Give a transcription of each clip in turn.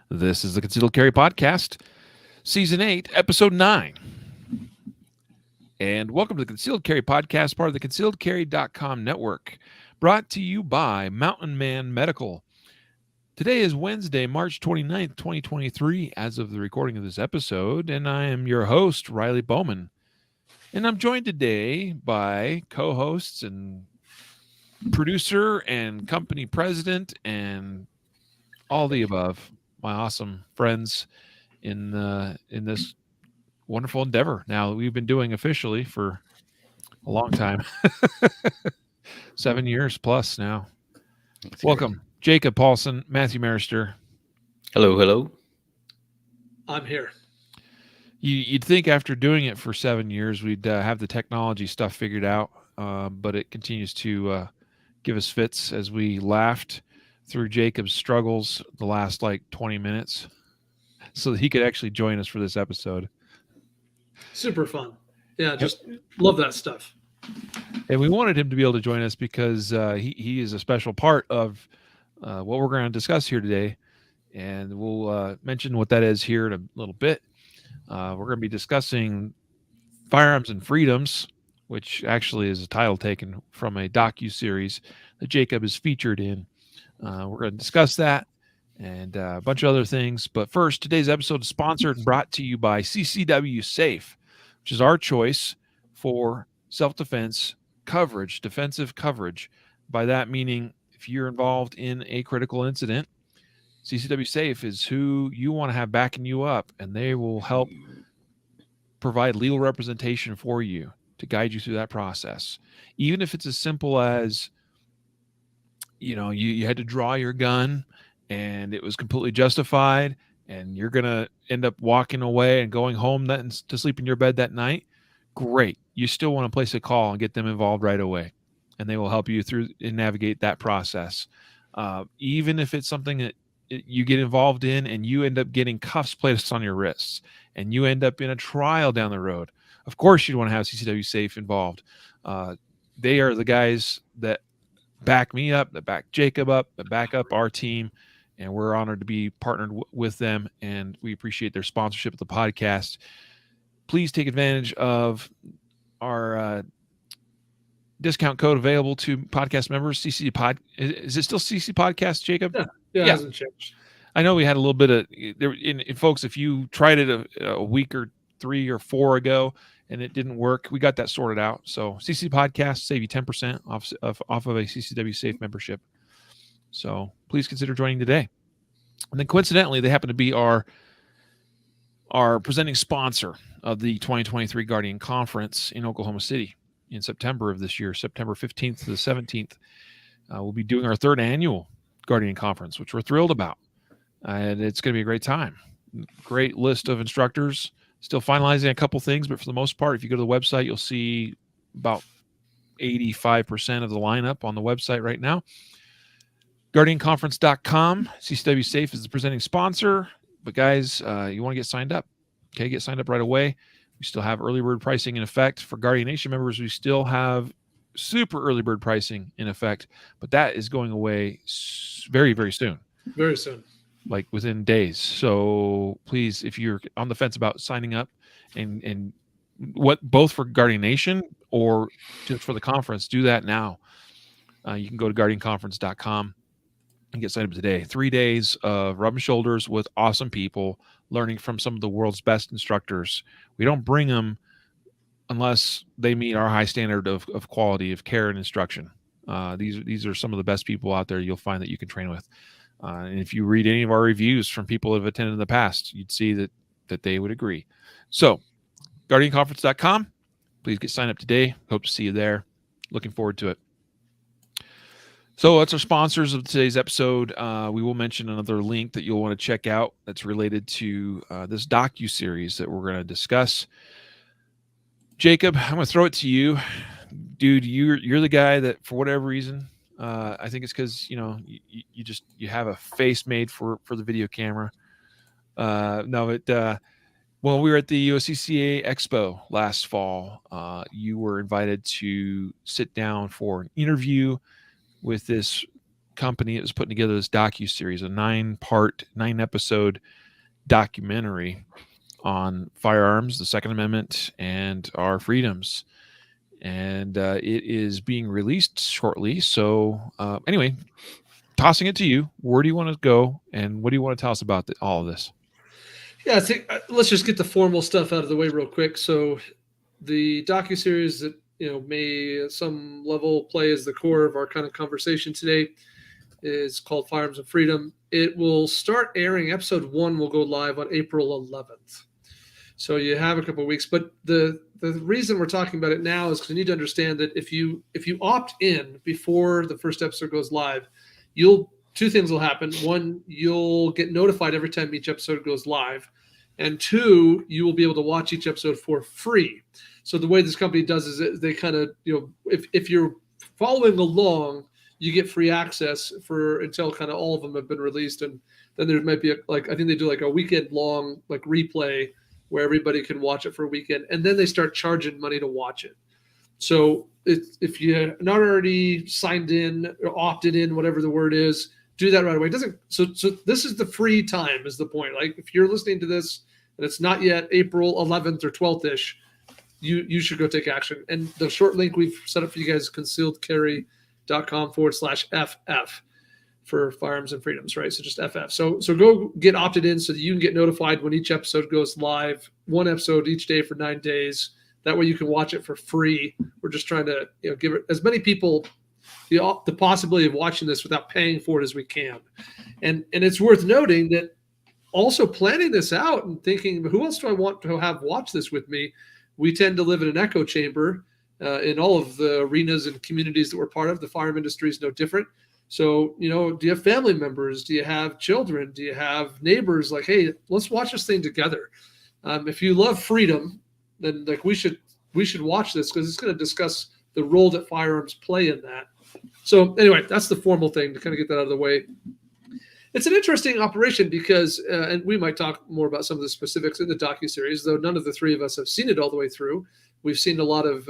This is the Concealed Carry Podcast, Season 8, Episode 9. And welcome to the Concealed Carry Podcast, part of the concealedcarry.com network, brought to you by Mountain Man Medical. Today is Wednesday, March 29th, 2023, as of the recording of this episode, and I am your host, Riley Bowman. And I'm joined today by co-hosts and producer and company president and all the above, my awesome friends in this wonderful endeavor. Now we've been doing officially for a long time, 7 years plus now. That's Welcome, great. Jacob Paulsen, Matthew Maruster. Hello, hello. I'm here. You'd think after doing it for 7 years, we'd have the technology stuff figured out, but it continues to give us fits as we laughed through Jacob's struggles the last 20 minutes so that he could actually join us for this episode. Super fun. Yeah, just love that stuff. And we wanted him to be able to join us because he is a special part of what we're going to discuss here today. And we'll mention what that is here in a little bit. We're going to be discussing Firearms and Freedoms, which actually is a title taken from a docuseries that Jacob is featured in. We're going to discuss that and a bunch of other things. But first, today's episode is sponsored and brought to you by CCW Safe, which is our choice for self-defense coverage, defensive coverage. By that meaning, if you're involved in a critical incident, CCW Safe is who you want to have backing you up, and they will help provide legal representation for you to guide you through that process. Even if it's as simple as, you had to draw your gun and it was completely justified, and you're going to end up walking away and going home to sleep in your bed that night, great. You still want to place a call and get them involved right away, and they will help you through and navigate that process. Even if it's something that you get involved in and you end up getting cuffs placed on your wrists and you end up in a trial down the road, of course you'd want to have CCW Safe involved. They are the guys that back me up, that back Jacob up, that back up our team, and we're honored to be partnered with them, and we appreciate their sponsorship of the podcast. Please take advantage of our discount code available to podcast members. CC Pod. Is it still CC Podcast, Jacob? Yeah, it hasn't changed. I know we had a little bit of there. In folks, if you tried it a week or 3 or 4 ago and it didn't work, we got that sorted out. So CC Podcast save you 10% off of a CCW Safe membership. So please consider joining today. And then coincidentally, they happen to be our presenting sponsor of the 2023 Guardian Conference in Oklahoma City in September of this year, September 15th to the 17th. We'll be doing our third annual Guardian Conference, which we're thrilled about. And it's going to be a great time. Great list of instructors. Still finalizing a couple things, but for the most part, if you go to the website, you'll see about 85% of the lineup on the website right now. GuardianConference.com. CCW Safe is the presenting sponsor. But guys, you want to get signed up. Okay, get signed up right away. We still have early bird pricing in effect. For Guardian Nation members, we still have super early bird pricing in effect, but that is going away very, very soon. Very soon. Like within days. So please, if you're on the fence about signing up and what both for Guardian Nation or just for the conference, do that now. You can go to GuardianConference.com and get signed up today. 3 days of rubbing shoulders with awesome people, learning from some of the world's best instructors. We don't bring them unless they meet our high standard of quality of care and instruction. These are some of the best people out there you'll find that you can train with. And if you read any of our reviews from people who have attended in the past, you'd see that they would agree. So, GuardianConference.com. Please get signed up today. Hope to see you there. Looking forward to it. So that's our sponsors of today's episode. We will mention another link that you'll want to check out that's related to this docuseries that we're going to discuss. Jacob, I'm going to throw it to you. Dude, you're the guy that, for whatever reason, I think it's because you have a face made for the video camera. When we were at the USCCA Expo last fall, you were invited to sit down for an interview with this company that was putting together this docuseries, a 9-episode documentary on firearms, the Second Amendment, and our freedoms. And it is being released shortly. So anyway, tossing it to you. Where do you want to go, and what do you want to tell us about all of this? Yeah, I think let's just get the formal stuff out of the way real quick. So the docuseries that may at some level play as the core of our kind of conversation today is called Firearms and Freedom. It will start airing. Episode 1 will go live on April 11th. So you have a couple of weeks, but the reason we're talking about it now is because you need to understand that if you opt in before the first episode goes live, two things will happen. One, you'll get notified every time each episode goes live, and two, you will be able to watch each episode for free. So the way this company does is they kind of if you're following along, you get free access for until kind of all of them have been released, and then there might be I think they do like a weekend long replay where everybody can watch it for a weekend, and then they start charging money to watch it. So if you're not already signed in or opted in, whatever the word is, do that right away. It doesn't so this is the free time is the point. Like if you're listening to this and it's not yet April 11th or 12th ish, you should go take action. And the short link we've set up for you guys is concealedcarry.com/FF for Firearms and Freedoms, right? So just FF. So go get opted in so that you can get notified when each episode goes live, one episode each day for 9 days. That way you can watch it for free. We're just trying to give it as many people the possibility of watching this without paying for it as we can. And it's worth noting that also planning this out and thinking, who else do I want to have watch this with me? We tend to live in an echo chamber in all of the arenas and communities that we're part of. The firearm industry is no different. So, do you have family members? Do you have children? Do you have neighbors? Like, hey, let's watch this thing together. If you love freedom, then we should watch this because it's going to discuss the role that firearms play in that. So anyway, that's the formal thing to kind of get that out of the way. It's an interesting operation because, and we might talk more about some of the specifics in the docuseries, though none of the three of us have seen it all the way through. We've seen a lot of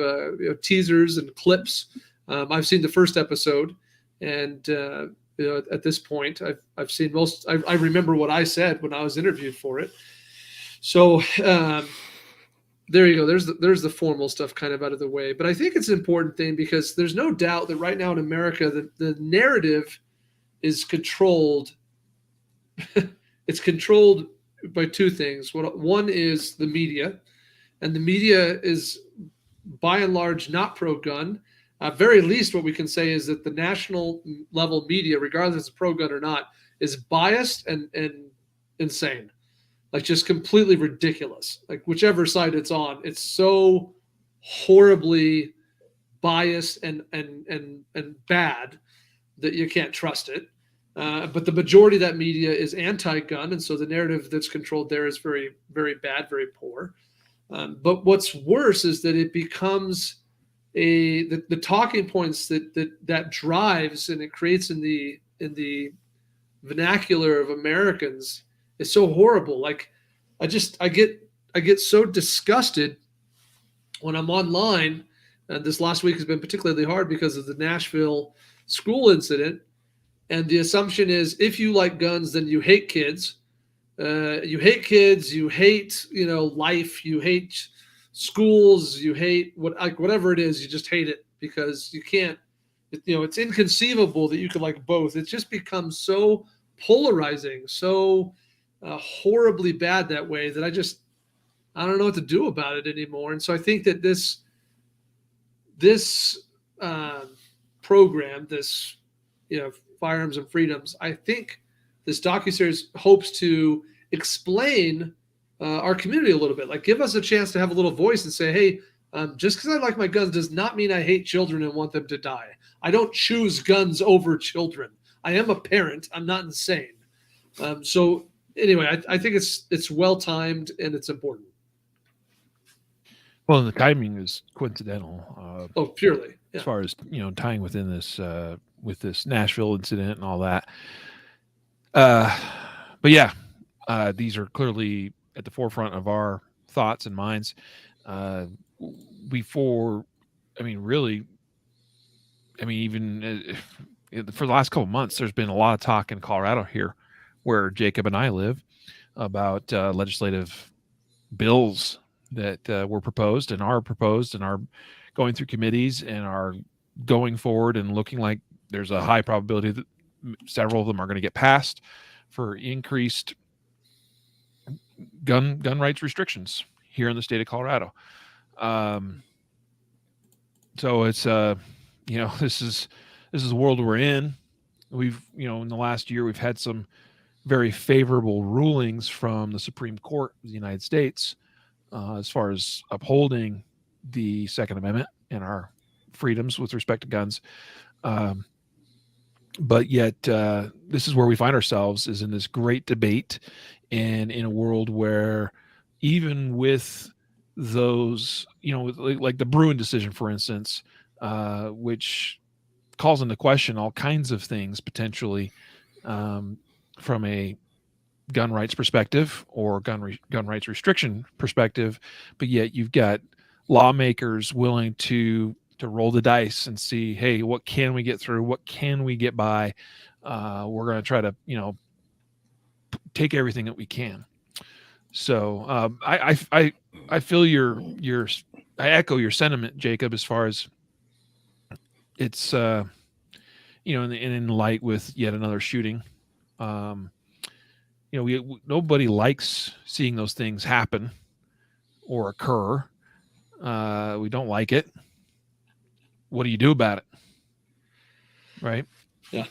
teasers and clips. I've seen the first episode. And at this point, I've seen most. I remember what I said when I was interviewed for it. So there you go. There's the formal stuff kind of out of the way. But I think it's an important thing because there's no doubt that right now in America, the narrative is controlled. It's controlled by two things. One is the media, and the media is by and large not pro-gun. Very least, what we can say is that the national level media, regardless of pro-gun or not, is biased and insane, like just completely ridiculous. Like whichever side it's on, it's so horribly biased and bad that you can't trust it. But the majority of that media is anti-gun, and so the narrative that's controlled there is very, very bad, very poor. But what's worse is that it becomes the talking points that drives and it creates in the vernacular of Americans is so horrible. Like I get so disgusted when I'm online, and this last week has been particularly hard because of the Nashville school incident. And the assumption is if you like guns, then you hate kids. You hate kids. You hate life. You hate schools. You hate whatever it is. You just hate it because you can't. It's inconceivable that you could like both. It just becomes so polarizing, so horribly bad that way that I don't know what to do about it anymore. And so I think that this program, this Firearms and Freedoms, I think this docuseries hopes to explain our community a little bit, like give us a chance to have a little voice and say, hey, just because I like my guns does not mean I hate children and want them to die. I don't choose guns over children. I am a parent. I'm not insane. So anyway, I think it's well timed and it's important. Well, and the timing is coincidental. Purely. Yeah. As far as tying within this with this Nashville incident and all that. But yeah, these are clearly at the forefront of our thoughts and minds. Even for the last couple of months, there's been a lot of talk in Colorado here, where Jacob and I live, about legislative bills that were proposed and are going through committees and are going forward and looking like there's a high probability that several of them are going to get passed for increased gun rights restrictions here in the state of Colorado. So it's this is the world we're in. We've in the last year we've had some very favorable rulings from the Supreme Court of the United States as far as upholding the Second Amendment and our freedoms with respect to guns. But yet this is where we find ourselves, is in this great debate, and in a world where even with those, like the Bruin decision, for instance, which calls into question all kinds of things potentially from a gun rights perspective or gun rights restriction perspective, but yet you've got lawmakers willing to roll the dice and see, hey, what can we get through? What can we get by? We're going to try to, take everything that we can. So I feel I echo your sentiment, Jacob, as far as it's, in light with yet another shooting. Nobody likes seeing those things happen or occur. We don't like it. What do you do about it? Right? Yeah.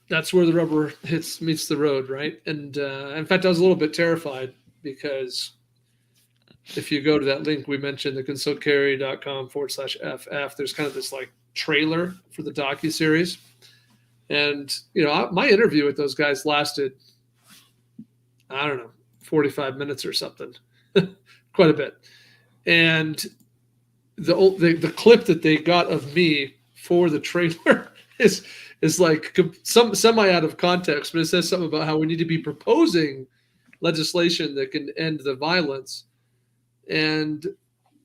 That's where the rubber meets the road, right? And in fact, I was a little bit terrified because if you go to that link we mentioned, the concealedcarry.com/FF, there's kind of this like trailer for the docuseries. And, my interview with those guys lasted, I don't know, 45 minutes or something, quite a bit. And the clip that they got of me for the trailer is like some semi out of context, but it says something about how we need to be proposing legislation that can end the violence. And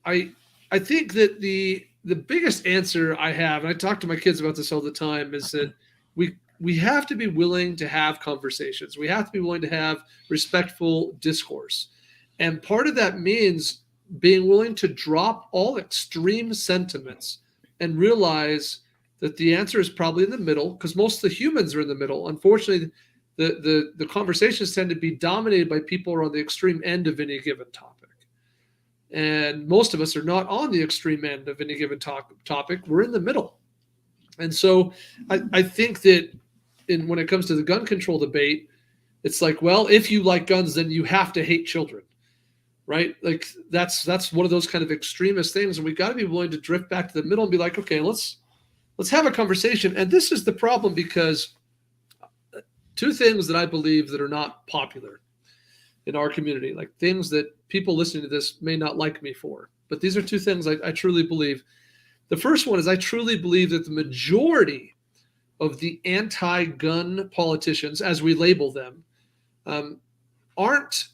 I think that the biggest answer I have, and I talk to my kids about this all the time, is that we have to be willing to have conversations. We have to be willing to have respectful discourse. And part of that means being willing to drop all extreme sentiments and realize that the answer is probably in the middle, because most of the humans are in the middle. Unfortunately, the conversations tend to be dominated by people who are on the extreme end of any given topic. And most of us are not on the extreme end of any given topic. We're in the middle. And so I think that when it comes to the gun control debate, it's like, well, if you like guns, then you have to hate children, right? Like that's one of those kind of extremist things. And we got to be willing to drift back to the middle and be like, okay, let's have a conversation. And this is the problem, because two things that I believe that are not popular in our community, like things that people listening to this may not like me for, but these are two things I truly believe. The first one is I truly believe that the majority of the anti-gun politicians, as we label them, aren't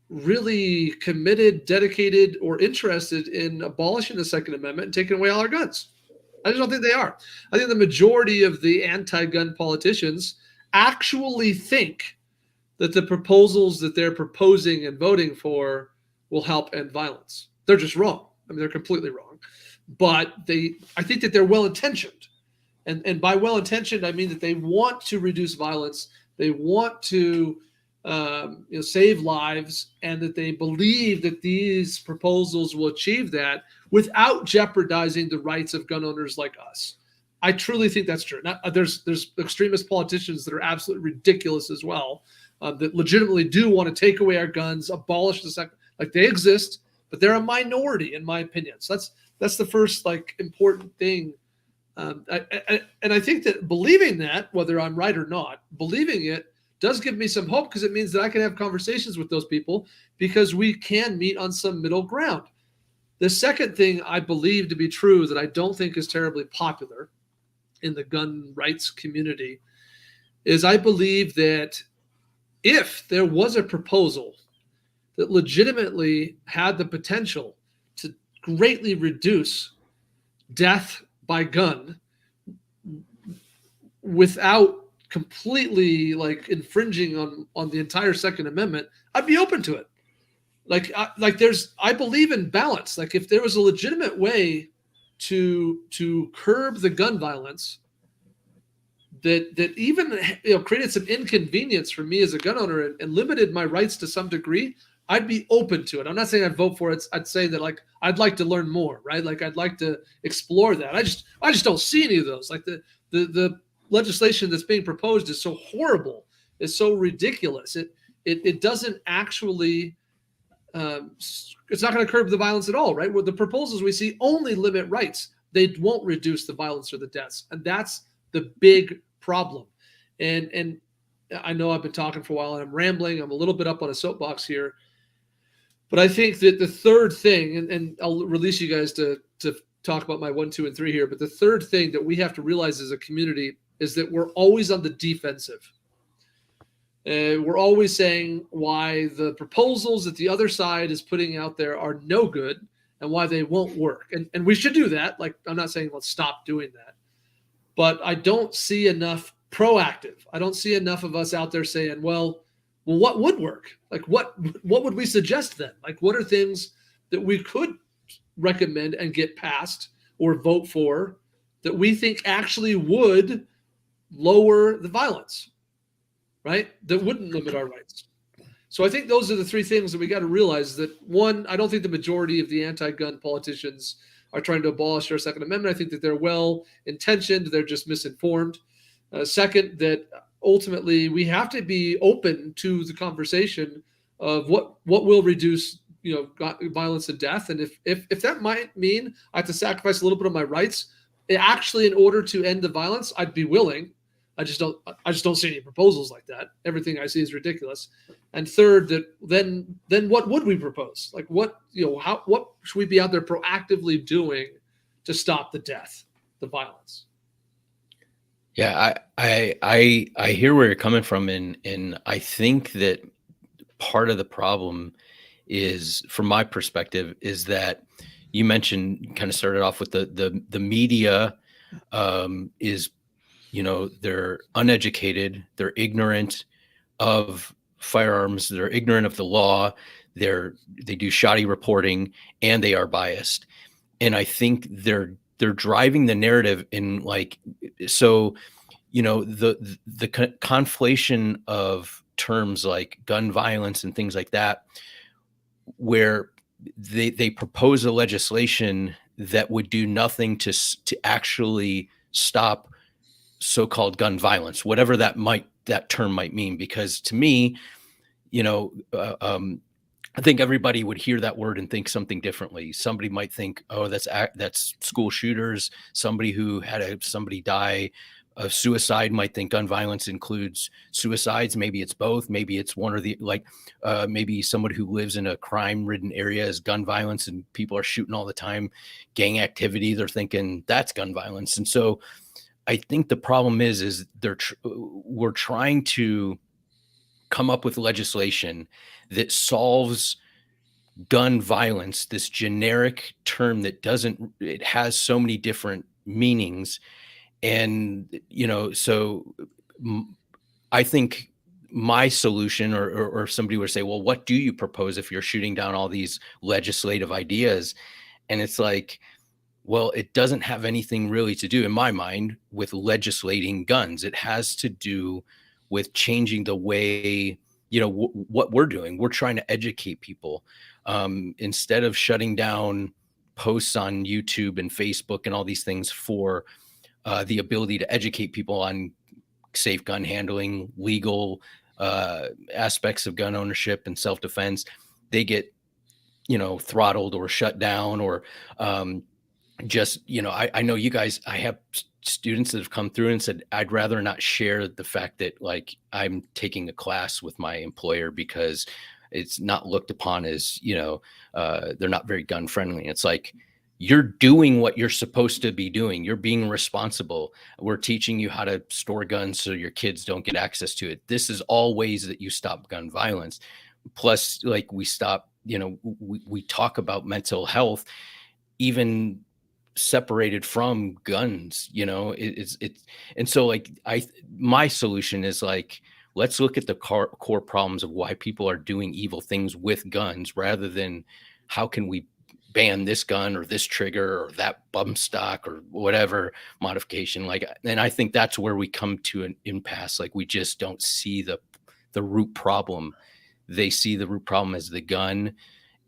really committed, dedicated, or interested in abolishing the Second Amendment and taking away all our guns. I just don't think they are. I think the majority of the anti-gun politicians actually think that the proposals that they're proposing and voting for will help end violence. They're just wrong. I mean, they're completely wrong. But I think that they're well-intentioned. And by well-intentioned, I mean that they want to reduce violence. They want to save lives, and that they believe that these proposals will achieve that without jeopardizing the rights of gun owners like us. I truly think that's true. Now, there's extremist politicians that are absolutely ridiculous as well, that legitimately do want to take away our guns, abolish the second. Like, they exist, but they're a minority, in my opinion. So that's the first important thing. And I think that believing that, whether I'm right or not, believing it does give me some hope, because it means that I can have conversations with those people, because we can meet on some middle ground. The second thing I believe to be true that I don't think is terribly popular in the gun rights community is I believe that if there was a proposal that legitimately had the potential to greatly reduce death by gun, without completely like infringing on the entire Second Amendment, I'd be open to it. I believe in balance. Like if there was a legitimate way to curb the gun violence that even created some inconvenience for me as a gun owner and limited my rights to some degree, I'd be open to it. I'm not saying I'd vote for it. I'd say that like I'd like to learn more, right? Like I'd like to explore that. I just don't see any of those. Like the legislation that's being proposed is so horrible. It's so ridiculous. It doesn't actually. It's not going to curb the violence at all, right? Well, the proposals we see only limit rights. They won't reduce the violence or the deaths, and that's the big problem. And I know I've been talking for a while and I'm rambling. I'm a little bit up on a soapbox here, but I think that the third thing, and I'll release you guys to talk about my 1, 2, and 3 here. But the third thing that we have to realize as a community is that we're always on the defensive. We're always saying why the proposals that the other side is putting out there are no good and why they won't work. And we should do that. Like, I'm not saying let's stop doing that, but I don't see enough proactive. I don't see enough of us out there saying, well, what would work? Like, what would we suggest then? Like, what are things that we could recommend and get passed or vote for that we think actually would lower the violence? Right? That wouldn't limit our rights. So I think those are the three things that we got to realize. That one, I don't think the majority of the anti-gun politicians are trying to abolish our Second Amendment. I think that they're well-intentioned. They're just misinformed. Second, that ultimately we have to be open to the conversation of what will reduce violence and death. And if that might mean I have to sacrifice a little bit of my rights, actually in order to end the violence, I'd be willing. I just don't see any proposals like that. Everything I see is ridiculous. And third, that then what would we propose? Like what should we be out there proactively doing to stop the death, the violence? Yeah, I hear where you're coming from, and I think that part of the problem is, from my perspective, is that you mentioned, kind of started off with the media is, they're uneducated, they're ignorant of firearms, they're ignorant of the law, they do shoddy reporting, and they are biased. And I think they're driving the narrative in the conflation of terms like gun violence and things like that, where they propose a legislation that would do nothing to actually stop so-called gun violence, whatever that term might mean. Because to me, I think everybody would hear that word and think something differently. Somebody might think, oh, that's school shooters. Somebody who had somebody die of suicide might think gun violence includes suicides. Maybe it's both. Maybe it's one or the, maybe somebody who lives in a crime-ridden area is gun violence and people are shooting all the time, gang activity. They're thinking that's gun violence. And so I think the problem is we're trying to come up with legislation that solves gun violence, this generic term that it has so many different meanings. And, so I think my solution, or somebody would say, well, what do you propose if you're shooting down all these legislative ideas? And it's like, well, it doesn't have anything really to do, in my mind, with legislating guns. It has to do with changing the way, what we're doing. We're trying to educate people. Instead of shutting down posts on YouTube and Facebook and all these things for the ability to educate people on safe gun handling, legal aspects of gun ownership and self-defense, they get, throttled or shut down, or I know you guys, I have students that have come through and said, I'd rather not share the fact that I'm taking a class with my employer because it's not looked upon as, they're not very gun friendly. It's like, you're doing what you're supposed to be doing. You're being responsible. We're teaching you how to store guns so your kids don't get access to it. This is all ways that you stop gun violence. Plus, we stop, we talk about mental health. Even separated from guns, it's and so like my solution is like, let's look at the core problems of why people are doing evil things with guns, rather than how can we ban this gun or this trigger or that bump stock or whatever modification. Like, and I think that's where we come to an impasse. Like, we just don't see the root problem. They see the root problem as the gun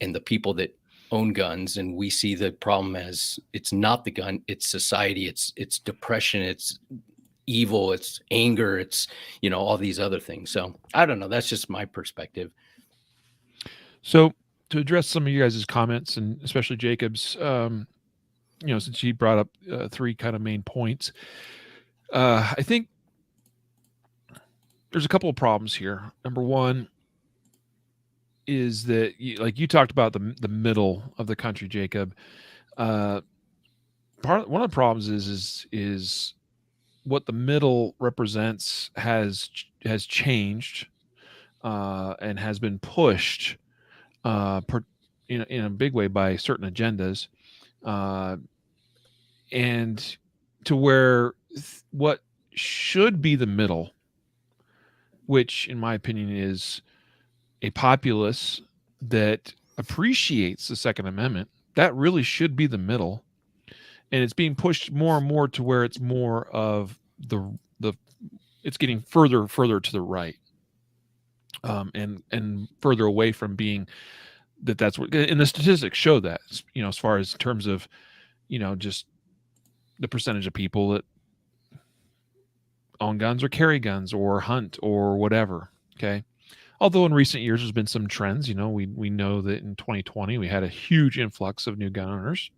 and the people that own guns, and we see the problem as it's not the gun, it's society, it's depression, it's evil, it's anger, it's all these other things. So I don't know, that's just my perspective. So to address some of you guys' comments, and especially Jacob's, since he brought up 3 kind of main points, I think there's a couple of problems here. Number one is that, like you talked about the middle of the country, Jacob. One of the problems is what the middle represents has changed and has been pushed in a big way by certain agendas, and to where what should be the middle, which in my opinion is a populace that appreciates the Second Amendment, that really should be the middle. And it's being pushed more and more to where it's more of it's getting further to the right, and further away from being that's what, and the statistics show that, as far as in terms of, just the percentage of people that own guns or carry guns or hunt or whatever. Okay. Although in recent years there's been some trends, we know that in 2020 we had a huge influx of new gun owners.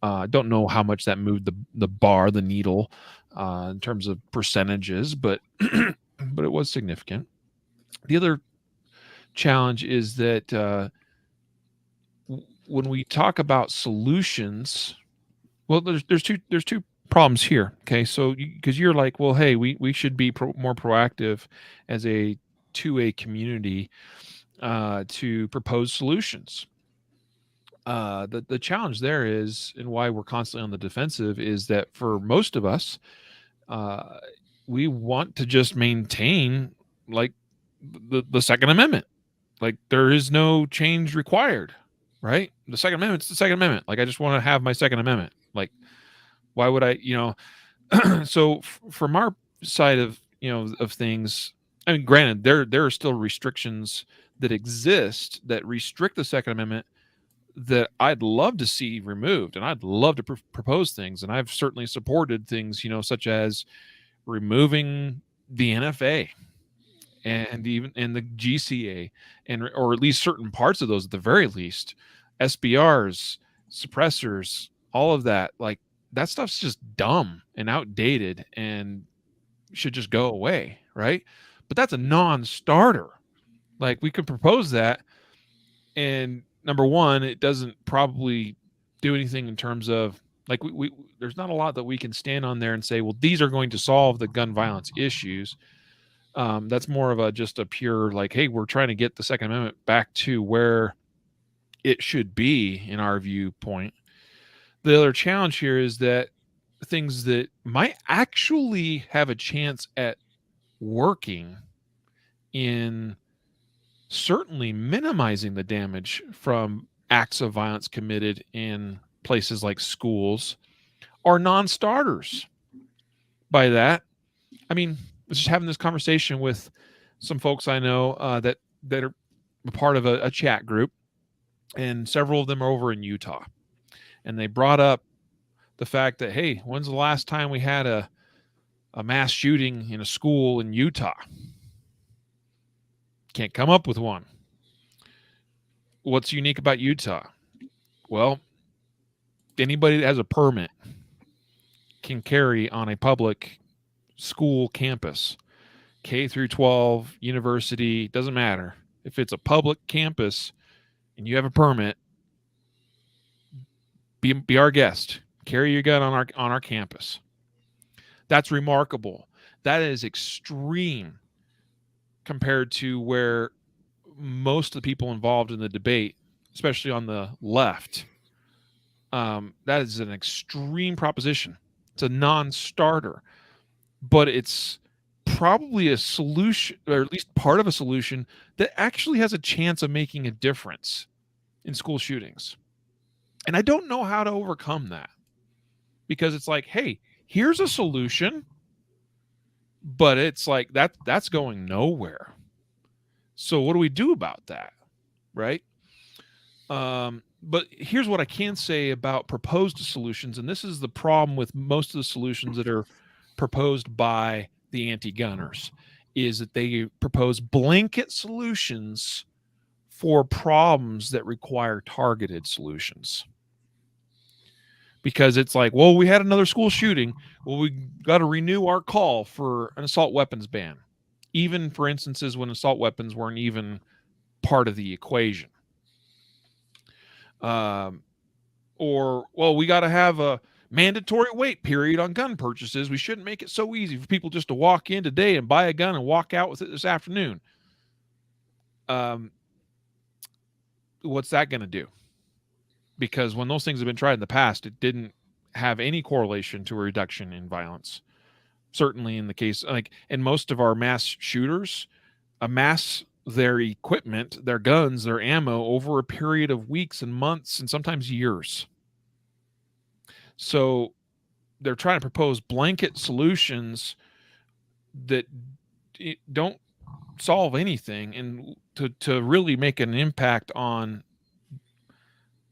I don't know how much that moved the needle, in terms of percentages, but but it was significant. The other challenge is that when we talk about solutions, well, there's two problems here. Okay, so because you're like, well, hey, we should be more proactive as a 2A community to propose solutions. The challenge there is, and why we're constantly on the defensive, is that for most of us, we want to just maintain like the Second Amendment. Like, there is no change required, right? The Second Amendment's the Second Amendment. Like, I just want to have my Second Amendment. Like, why would I, so from our side of, of things, I mean, granted, there are still restrictions that exist that restrict the Second Amendment that I'd love to see removed, and I'd love to propose things. And I've certainly supported things, such as removing the NFA and even in the GCA, or at least certain parts of those, at the very least, SBRs, suppressors, all of that. Like, that stuff's just dumb and outdated and should just go away, right? But that's a non-starter. Like, we could propose that, and number one, it doesn't probably do anything in terms of, like, we there's not a lot that we can stand on there and say, well, these are going to solve the gun violence issues. That's more of just a pure, like, hey, we're trying to get the Second Amendment back to where it should be, in our viewpoint. The other challenge here is that things that might actually have a chance at working in certainly minimizing the damage from acts of violence committed in places like schools are non-starters. By that, I mean, I was just having this conversation with some folks I know that are a part of a chat group, and several of them are over in Utah. And they brought up the fact that, hey, when's the last time we had a mass shooting in a school in Utah? Can't come up with one. What's unique about Utah? Well, anybody that has a permit can carry on a public school campus, K through 12, university, doesn't matter. If it's a public campus and you have a permit, be our guest. Carry your gun on our campus. That's remarkable. That is extreme compared to where most of the people involved in the debate, especially on the left, That is an extreme proposition. It's a non-starter, but it's probably a solution, or at least part of a solution, that actually has a chance of making a difference in school shootings. And I don't know how to overcome that, because it's like, hey, here's a solution, but it's like that's going nowhere. So what do we do about that? Right? But here's what I can say about proposed solutions, and this is the problem with most of the solutions that are proposed by the anti-gunners, is that they propose blanket solutions for problems that require targeted solutions. Because it's like, well, we had another school shooting. Well, we got to renew our call for an assault weapons ban, even for instances when assault weapons weren't even part of the equation. Or, well, we got to have a mandatory wait period on gun purchases. We shouldn't make it so easy for people just to walk in today and buy a gun and walk out with it this afternoon. What's that going to do? Because when those things have been tried in the past, it didn't have any correlation to a reduction in violence. Certainly in the case, like in most of our mass shooters, amass their equipment, their guns, their ammo over a period of weeks and months and sometimes years. So they're trying to propose blanket solutions that don't solve anything, and to really make an impact on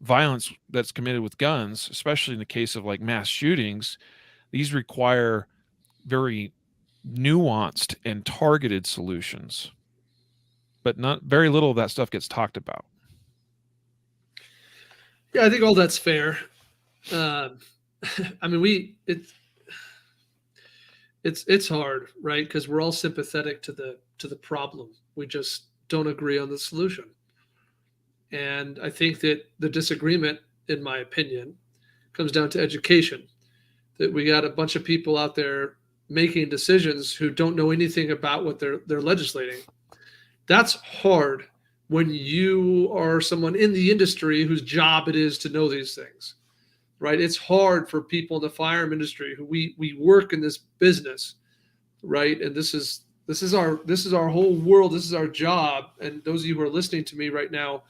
violence that's committed with guns, especially in the case of like mass shootings. These require very nuanced and targeted solutions, but not very little of that stuff gets talked about. Yeah, I think all that's fair. I mean, it's hard, right? Because we're all sympathetic to the problem. We just don't agree on the solution. And I think that the disagreement, in my opinion, comes down to education. That we got a bunch of people out there making decisions who don't know anything about what they're legislating. That's hard when you are someone in the industry whose job it is to know these things, right? It's hard for people in the firearm industry who we work in this business, right? And this is our whole world. This is our job. And those of you who are listening to me right now,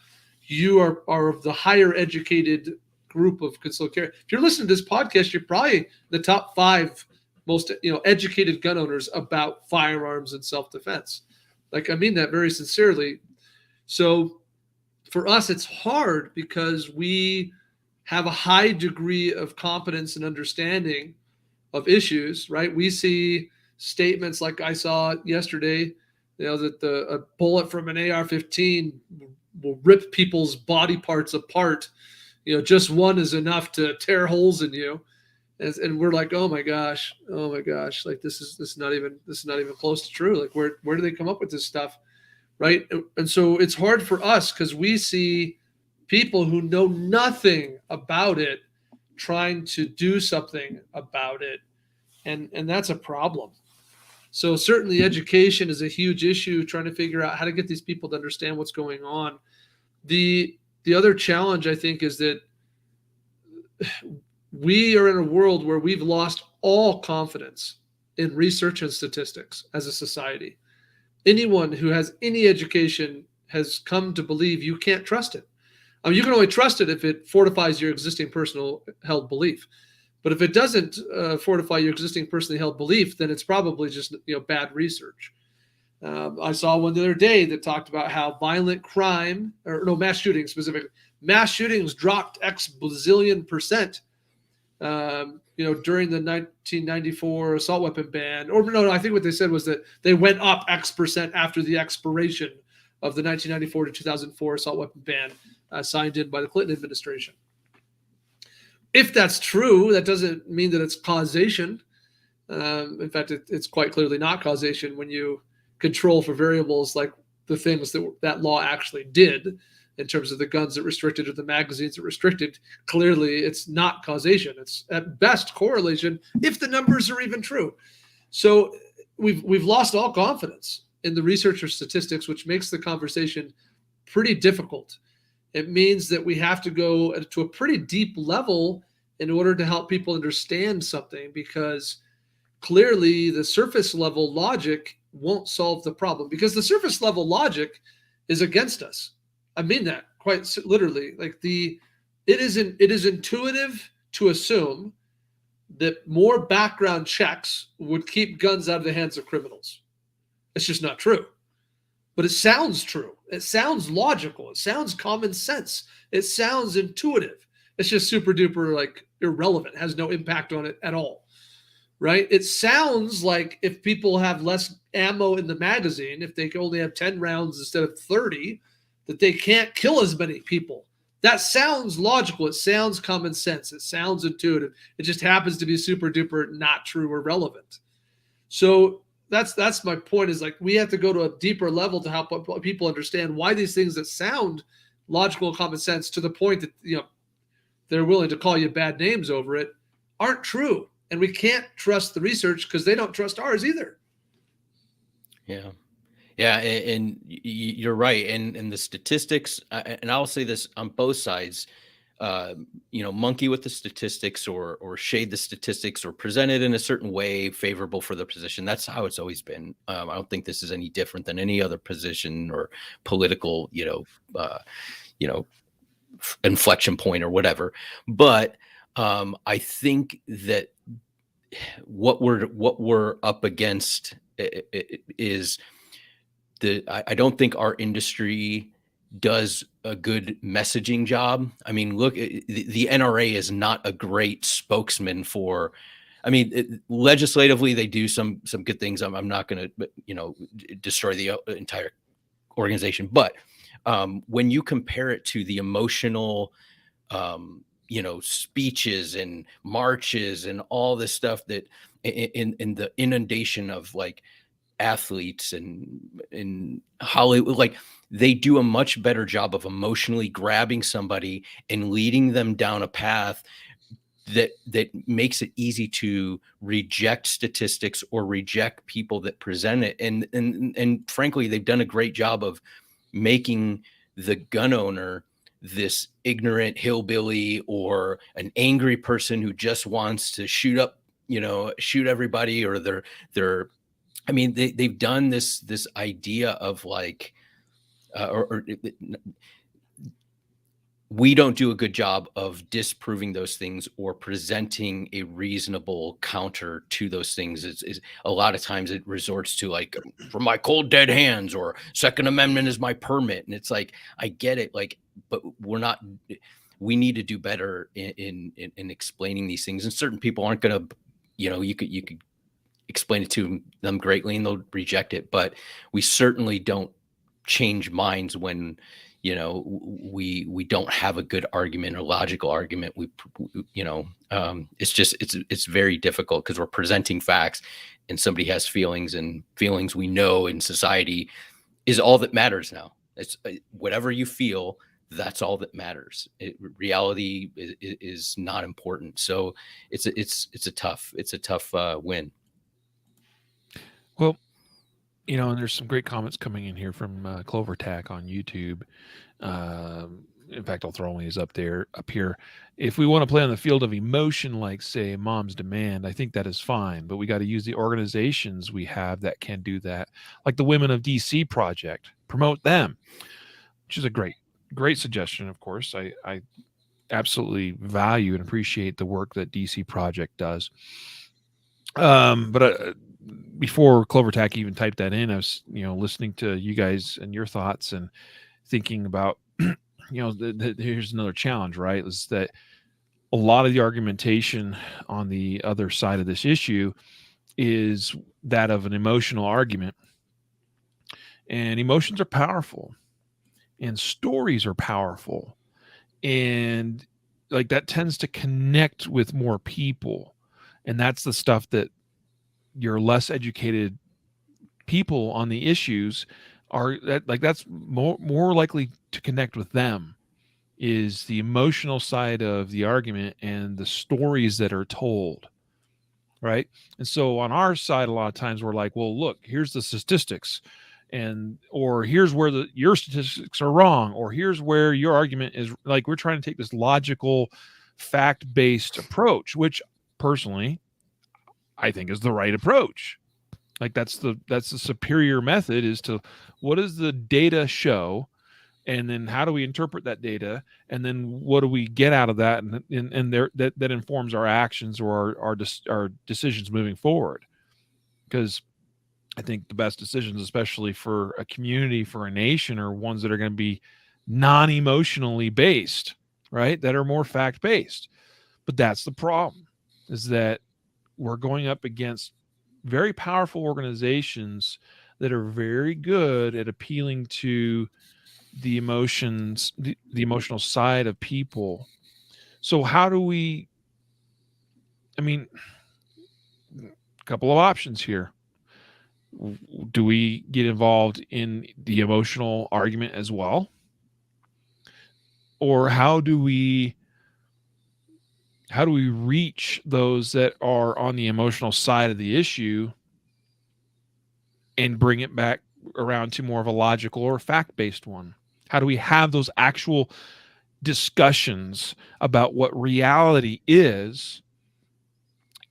you are of the higher educated group of concealed carry. If you're listening to this podcast, you're probably the top 5 most educated gun owners about firearms and self-defense. Like, I mean that very sincerely. So for us, it's hard because we have a high degree of competence and understanding of issues, right? We see statements like I saw yesterday, that a bullet from an AR-15 will rip people's body parts apart. Just one is enough to tear holes in you. And we're like, oh my gosh, like this is not even close to true. Like where do they come up with this stuff, right? And so it's hard for us because we see people who know nothing about it trying to do something about it, and that's a problem. So certainly education is a huge issue, trying to figure out how to get these people to understand what's going on. The other challenge, I think, is that we are in a world where we've lost all confidence in research and statistics as a society. Anyone who has any education has come to believe you can't trust it. I mean, you can only trust it if it fortifies your existing personal held belief. But if it doesn't fortify your existing personally held belief, then it's probably just bad research. I saw one the other day that talked about how violent crime, mass shootings specifically, mass shootings dropped X bazillion %. During the 1994 assault weapon ban, or no, I think what they said was that they went up X % after the expiration of the 1994 to 2004 assault weapon ban signed in by the Clinton administration. If that's true, that doesn't mean that it's causation. In fact, it's quite clearly not causation when you control for variables like the things that law actually did in terms of the guns that restricted or the magazines that restricted. Clearly, it's not causation. It's at best correlation, if the numbers are even true. So we've lost all confidence in the research or statistics, which makes the conversation pretty difficult. It means that we have to go to a pretty deep level in order to help people understand something, because clearly the surface level logic won't solve the problem, because the surface level logic is against us. I mean that quite literally. Like it is intuitive to assume that more background checks would keep guns out of the hands of criminals. It's just not true. But it sounds true. It sounds logical. It sounds common sense. It sounds intuitive. It's just super duper like irrelevant. It has no impact on it at all. Right? It sounds like if people have less ammo in the magazine, if they can only have 10 rounds instead of 30, that they can't kill as many people. That sounds logical. It sounds common sense. It sounds intuitive. It just happens to be super duper not true or relevant. So that's my point, is like we have to go to a deeper level to help people understand why these things that sound logical and common sense, to the point that, you know, they're willing to call you bad names over it, aren't true. And we can't trust the research because they don't trust ours either. Yeah. Yeah. And you're right. And the statistics, and I'll say this on both sides, you know, monkey with the statistics or shade the statistics or present it in a certain way favorable for the position. That's how it's always been. I don't think this is any different than any other position or political, inflection point or whatever. But I think that what we're up against is I don't think our industry does a good messaging job. I mean, look, the NRA is not a great spokesman for. I mean, legislatively, they do some good things. I'm not going to, destroy the entire organization, but when you compare it to the emotional, speeches and marches and all this stuff that in the inundation of like athletes and in Hollywood, like they do a much better job of emotionally grabbing somebody and leading them down a path that makes it easy to reject statistics or reject people that present it. And frankly, they've done a great job of making the gun owner this ignorant hillbilly or an angry person who just wants to shoot everybody, or they're I mean, they've done this idea of like, we don't do a good job of disproving those things or presenting a reasonable counter to those things. Is a lot of times it resorts to like, from my cold dead hands, or Second Amendment is my permit. And it's like, I get it, like, but we need to do better in explaining these things. And certain people aren't going to, you could explain it to them greatly and they'll reject it. But we certainly don't change minds when, we don't have a good argument or logical argument. It's very difficult because we're presenting facts and somebody has feelings, and feelings we know in society is all that matters now. It's whatever you feel, that's all that matters. Reality is not important. So it's a tough win. Well, and there's some great comments coming in here from Clover Tack on YouTube. In fact, I'll throw these up here. If we want to play on the field of emotion, like say Mom's Demand, I think that is fine, but we got to use the organizations we have that can do that, like the Women of DC Project. Promote them, which is a great suggestion. Of course, I absolutely value and appreciate the work that DC Project does. But before Clover Tack even typed that in, I was listening to you guys and your thoughts and thinking about here's another challenge, right? Is that a lot of the argumentation on the other side of this issue is that of an emotional argument, and emotions are powerful and stories are powerful, and like that tends to connect with more people, and that's the stuff that your less educated people on the issues that's more likely to connect with them, is the emotional side of the argument and the stories that are told, right? And so on our side, a lot of times we're like, well, look, here's the statistics. or here's where your statistics are wrong, or here's where your argument is. Like, we're trying to take this logical, fact-based approach, which personally I think is the right approach. Like, that's the superior method, is to, what does the data show, and then how do we interpret that data, and then what do we get out of that, and there, that informs our actions or our decisions moving forward. Because I think the best decisions, especially for a community, for a nation, are ones that are going to be non-emotionally based, right? That are more fact-based. But that's the problem, is that we're going up against very powerful organizations that are very good at appealing to the emotions, the emotional side of people. So how do we, I mean, a couple of options here. Do we get involved in the emotional argument as well? Or how do we reach those that are on the emotional side of the issue and bring it back around to more of a logical or fact-based one? How do we have those actual discussions about what reality is,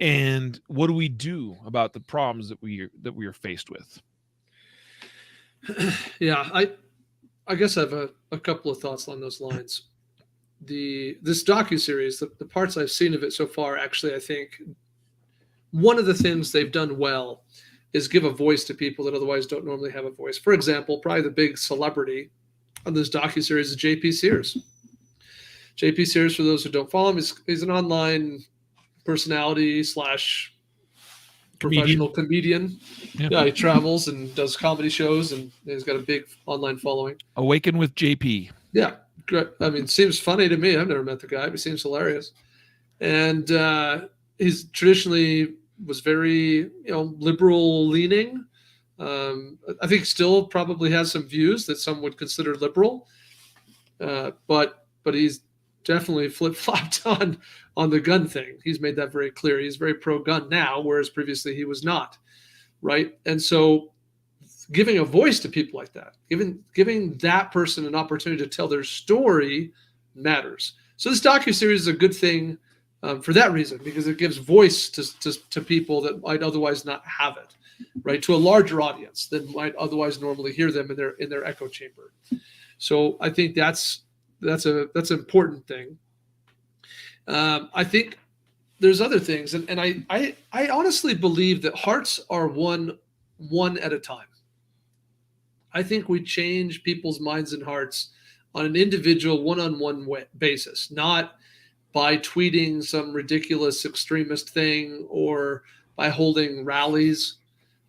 and what do we do about the problems that we are faced with? Yeah, I guess I have a couple of thoughts along those lines. This docuseries, the parts I've seen of it so far, actually, I think one of the things they've done well is give a voice to people that otherwise don't normally have a voice. For example, probably the big celebrity on this docuseries is JP Sears. JP Sears, for those who don't follow him, is an online personality / professional comedian. Yeah, he travels and does comedy shows, and he's got a big online following. Awaken with JP. Yeah, great. I mean, seems funny to me. I've never met the guy, but he seems hilarious. And he's traditionally was very, liberal leaning. I think still probably has some views that some would consider liberal, but he's definitely flip-flopped on the gun thing. He's made that very clear. He's very pro-gun now, whereas previously he was not, right? And so giving a voice to people like that, giving that person an opportunity to tell their story matters. So this docuseries is a good thing for that reason, because it gives voice to people that might otherwise not have it, right? To a larger audience than might otherwise normally hear them in their echo chamber. So I think that's an important thing. I think there's other things, and I honestly believe that hearts are one at a time. I think we change people's minds and hearts on an individual, one-on-one basis, not by tweeting some ridiculous extremist thing or by holding rallies.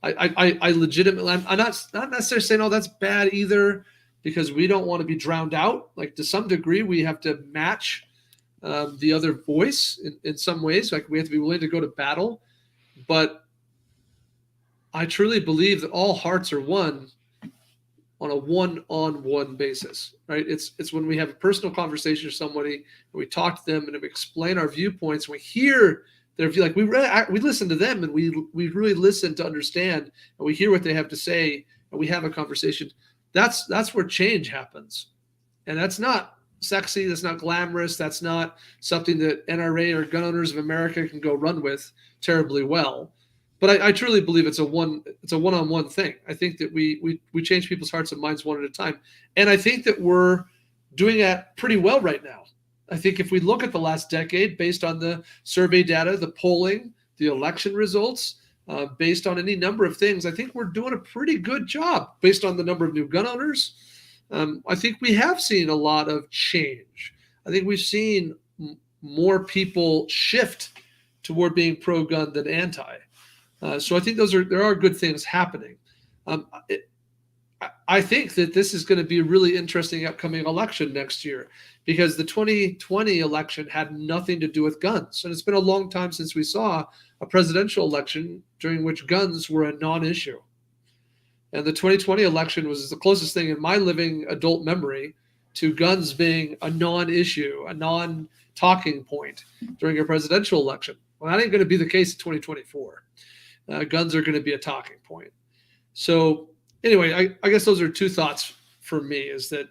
I legitimately, I'm not necessarily saying, oh, that's bad either, because we don't want to be drowned out. Like, to some degree, we have to match the other voice in some ways. Like, we have to be willing to go to battle. But I truly believe that all hearts are one on a one-on-one basis, right? It's when we have a personal conversation with somebody, and we talk to them and we explain our viewpoints, and we hear their view, like we listen to them, and we really listen to understand, and we hear what they have to say, and we have a conversation. That's where change happens. And that's not sexy, that's not glamorous, that's not something that NRA or Gun Owners of America can go run with terribly well. But I truly believe it's a one-on-one thing. I think that we change people's hearts and minds one at a time. And I think that we're doing that pretty well right now. I think if we look at the last decade, based on the survey data, the polling, the election results, based on any number of things, I think we're doing a pretty good job based on the number of new gun owners. I think we have seen a lot of change. I think we've seen more people shift toward being pro-gun than anti. So I think there are good things happening. I think that this is going to be a really interesting upcoming election next year, because the 2020 election had nothing to do with guns. And it's been a long time since we saw a presidential election during which guns were a non-issue. And the 2020 election was the closest thing in my living adult memory to guns being a non-issue, a non-talking point during a presidential election. Well, that ain't going to be the case in 2024. Guns are going to be a talking point. So anyway, I guess those are two thoughts for me, is that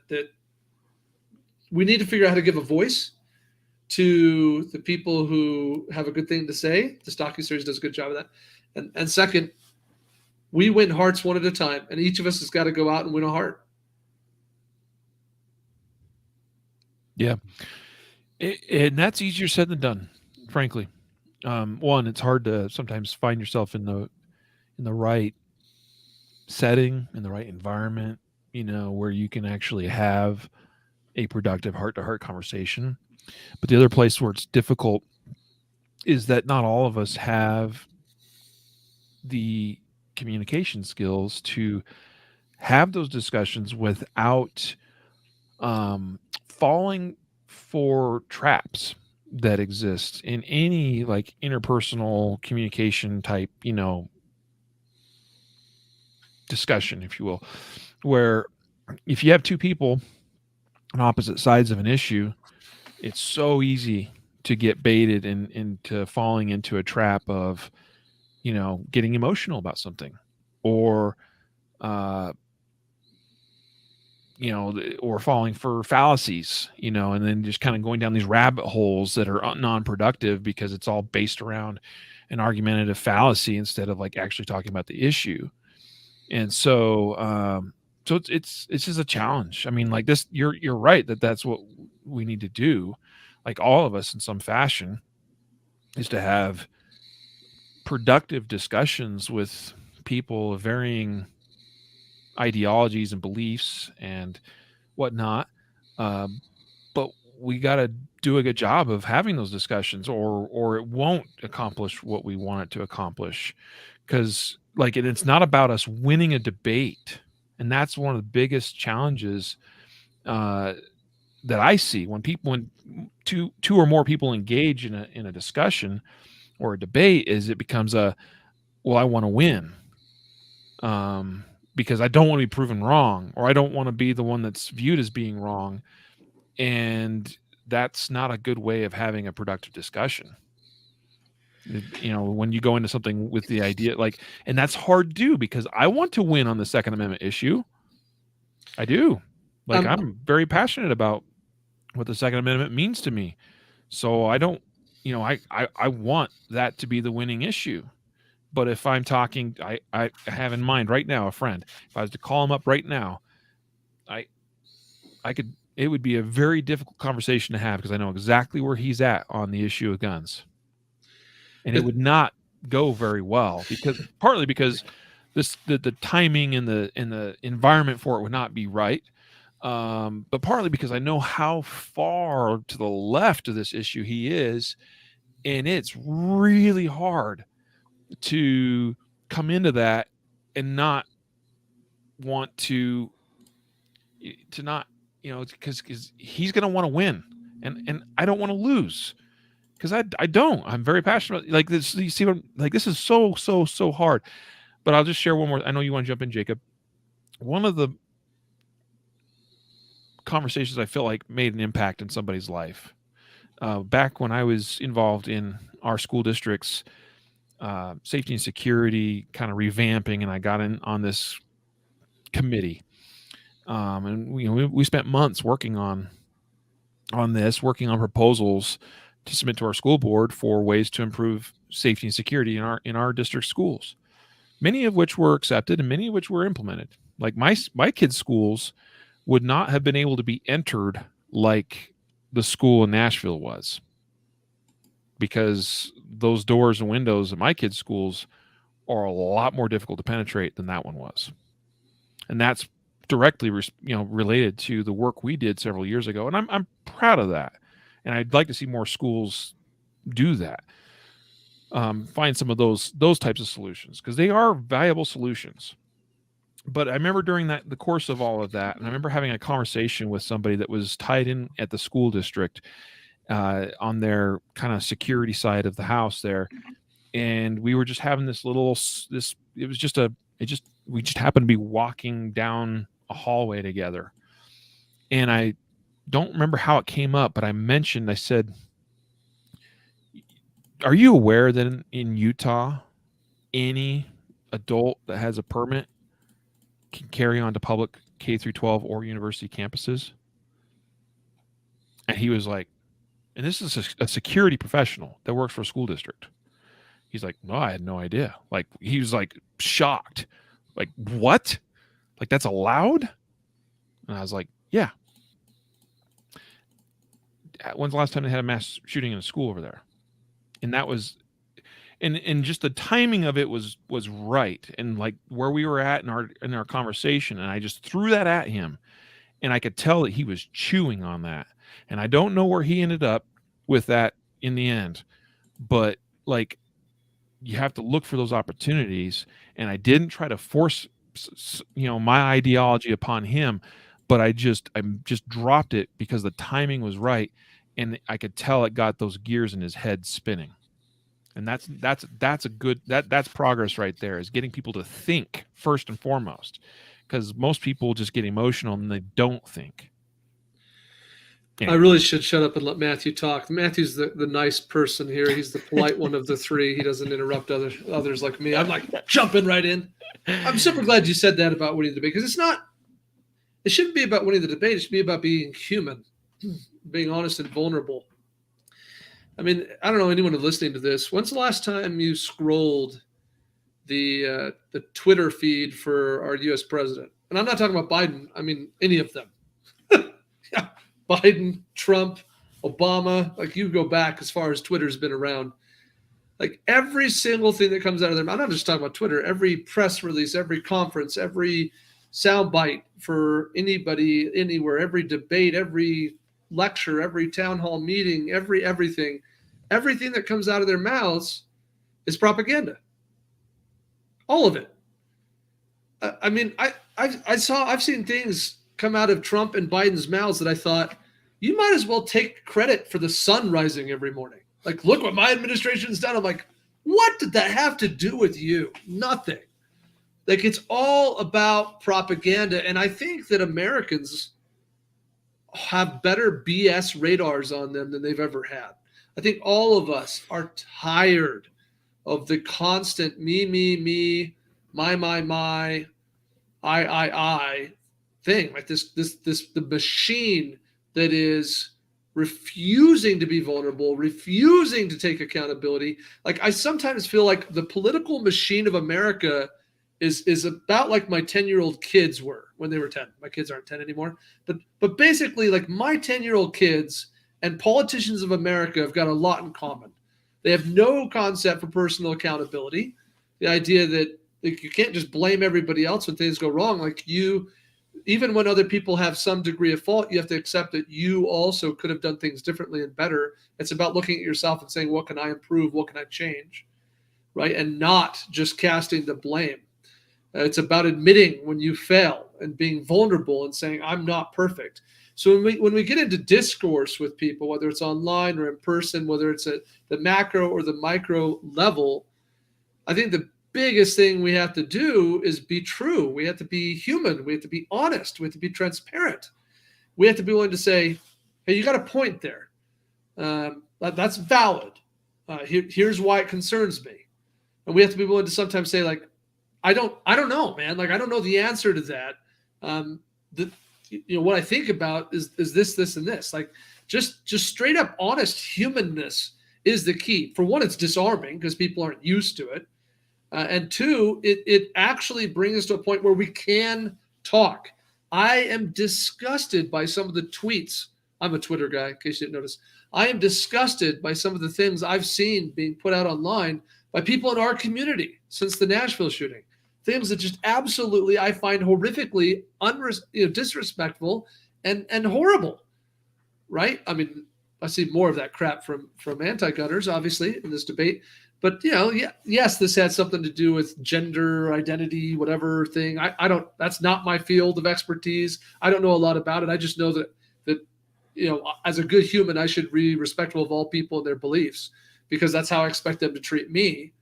we need to figure out how to give a voice to the people who have a good thing to say. This docuseries does a good job of that. And second, we win hearts one at a time, and each of us has got to go out and win a heart. Yeah. And that's easier said than done, frankly. One, it's hard to sometimes find yourself in the right setting, in the right environment, where you can actually have a productive heart-to-heart conversation. But the other place where it's difficult is that not all of us have the communication skills to have those discussions without falling for traps that exist in any like interpersonal communication type, discussion, if you will, where if you have two people on opposite sides of an issue, it's so easy to get baited into falling into a trap of, getting emotional about something, or or falling for fallacies, and then just kind of going down these rabbit holes that are non-productive because it's all based around an argumentative fallacy instead of like actually talking about the issue. And so, so it's just a challenge. I mean, like this, you're right that's what we need to do, like all of us in some fashion, is to have productive discussions with people of varying ideologies and beliefs and whatnot. But we got to do a good job of having those discussions, or it won't accomplish what we want it to accomplish. Because like it's not about us winning a debate, and that's one of the biggest challenges that I see when two or more people engage in a discussion or a debate, is it becomes I want to win. Because I don't want to be proven wrong, or I don't want to be the one that's viewed as being wrong. And that's not a good way of having a productive discussion. When you go into something with the idea, like, and that's hard to do because I want to win on the Second Amendment issue. I do. Like, I'm very passionate about what the Second Amendment means to me. So I don't, I want that to be the winning issue. But if I'm talking, I have in mind right now a friend. If I was to call him up right now, it would be a very difficult conversation to have because I know exactly where he's at on the issue of guns. And it would not go very well partly because the timing and the environment for it would not be right. But partly because I know how far to the left of this issue he is, and it's really hard to come into that and not want to not, because he's going to want to win, and I don't want to lose, because I don't. I'm very passionate. Like this, you see what, like this is so hard. But I'll just share one more. I know you want to jump in, Jacob. One of the conversations I feel like made an impact in somebody's life, back when I was involved in our school district's safety and security kind of revamping, and I got in on this committee, and we spent months working on proposals to submit to our school board for ways to improve safety and security in our district schools, many of which were accepted and many of which were implemented. Like my kids' schools would not have been able to be entered like the school in Nashville was, because those doors and windows in my kids' schools are a lot more difficult to penetrate than that one was. And that's directly related to the work we did several years ago. And I'm proud of that. And I'd like to see more schools do that. Find some of those types of solutions, because they are valuable solutions. But I remember during the course of all of that, and I remember having a conversation with somebody that was tied in at the school district on their kind of security side of the house there. And we were just having we just happened to be walking down a hallway together. And I don't remember how it came up, but I said, are you aware that in Utah, any adult that has a permit can carry on to public K through 12 or university campuses? And he was like, and this is a security professional that works for a school district. He's like, no, I had no idea. Like, he was like shocked. Like, what? Like, that's allowed? And I was like, yeah. When's the last time they had a mass shooting in a school over there? And that was, and just the timing of it was right, and like where we were at in our conversation, and I just threw that at him, and I could tell that he was chewing on that, and I don't know where he ended up with that in the end, but like, you have to look for those opportunities, and I didn't try to force my ideology upon him, but I just dropped it because the timing was right, and I could tell it got those gears in his head spinning. And that's a good, that's progress right there, is getting people to think first and foremost, because most people just get emotional and they don't think. I really should shut up and let Matthew talk. Matthew's the nice person here. He's the polite one of the three. He doesn't interrupt others like me. I'm like jumping right in. I'm super glad you said that about winning the debate, because it shouldn't be about winning the debate. It should be about being human, being honest and vulnerable. I mean, I don't know anyone listening to this. When's the last time you scrolled the Twitter feed for our U.S. president? And I'm not talking about Biden. I mean, any of them. Yeah. Biden, Trump, Obama. Like, you go back as far as Twitter's been around. Like, every single thing that comes out of them. I'm not just talking about Twitter. Every press release, every conference, every soundbite for anybody, anywhere, every debate, every lecture, every town hall meeting, everything that comes out of their mouths is propaganda. All of it. I mean, I've seen things come out of Trump and Biden's mouths that I thought, you might as well take credit for the sun rising every morning. Like, look what my administration's done. I'm like, what did that have to do with you? Nothing. Like, it's all about propaganda. And I think that Americans have better BS radars on them than they've ever had. I think all of us are tired of the constant me, my, I thing. Like the machine that is refusing to be vulnerable, refusing to take accountability. Like, I sometimes feel like the political machine of America is about like my 10-year-old kids were when they were 10. My kids aren't 10 anymore. But basically, like, my 10-year-old kids and politicians of America have got a lot in common. They have no concept for personal accountability. The idea that, like, you can't just blame everybody else when things go wrong. Like, even when other people have some degree of fault, you have to accept that you also could have done things differently and better. It's about looking at yourself and saying, what can I improve? What can I change? Right? And not just casting the blame. It's about admitting when you fail and being vulnerable and saying, I'm not perfect. So when we get into discourse with people, whether it's online or in person, whether it's at the macro or the micro level, I think the biggest thing we have to do is be true. We have to be human. We have to be honest. We have to be transparent. We have to be willing to say, hey, you got a point there. That's valid. Here's why it concerns me. And we have to be willing to sometimes say, like, I don't know, man. Like, I don't know the answer to that. What I think about is this, and this. Like, just straight up honest humanness is the key. For one, it's disarming because people aren't used to it. And two, it actually brings us to a point where we can talk. I am disgusted by some of the tweets. I'm a Twitter guy, in case you didn't notice. I am disgusted by some of the things I've seen being put out online by people in our community since the Nashville shooting. Things that just absolutely I find horrifically disrespectful and horrible, right? I mean, I see more of that crap from anti-gunners, obviously, in this debate. But, yes, this had something to do with gender identity, whatever thing. I don't. That's not my field of expertise. I don't know a lot about it. I just know that as a good human, I should be respectful of all people and their beliefs, because that's how I expect them to treat me.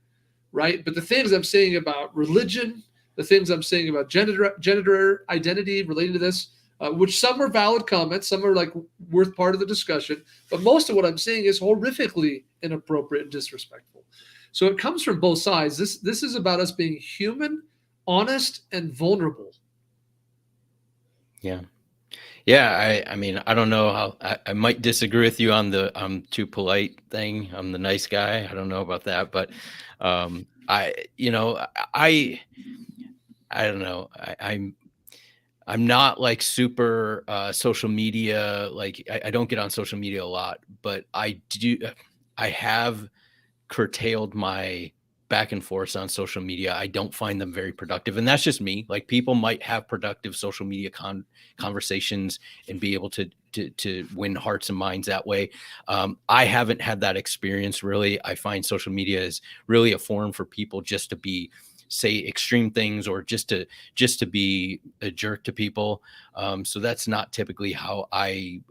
Right. But the things I'm saying about religion, the things I'm saying about gender identity related to this, which some are valid comments, some are like worth part of the discussion. But most of what I'm saying is horrifically inappropriate and disrespectful. So it comes from both sides. This is about us being human, honest, and vulnerable. Yeah, I mean, I don't know how I might disagree with you on the I'm too polite thing. I'm the nice guy. I don't know about that, but I don't know. I'm not like super social media. Like I don't get on social media a lot, but I have curtailed my back and forth on social media. I don't find them very productive. And that's just me. Like people might have productive social media conversations and be able to win hearts and minds that way. I haven't had that experience really. I find social media is really a forum for people just to say extreme things or just to be a jerk to people. So that's not typically how I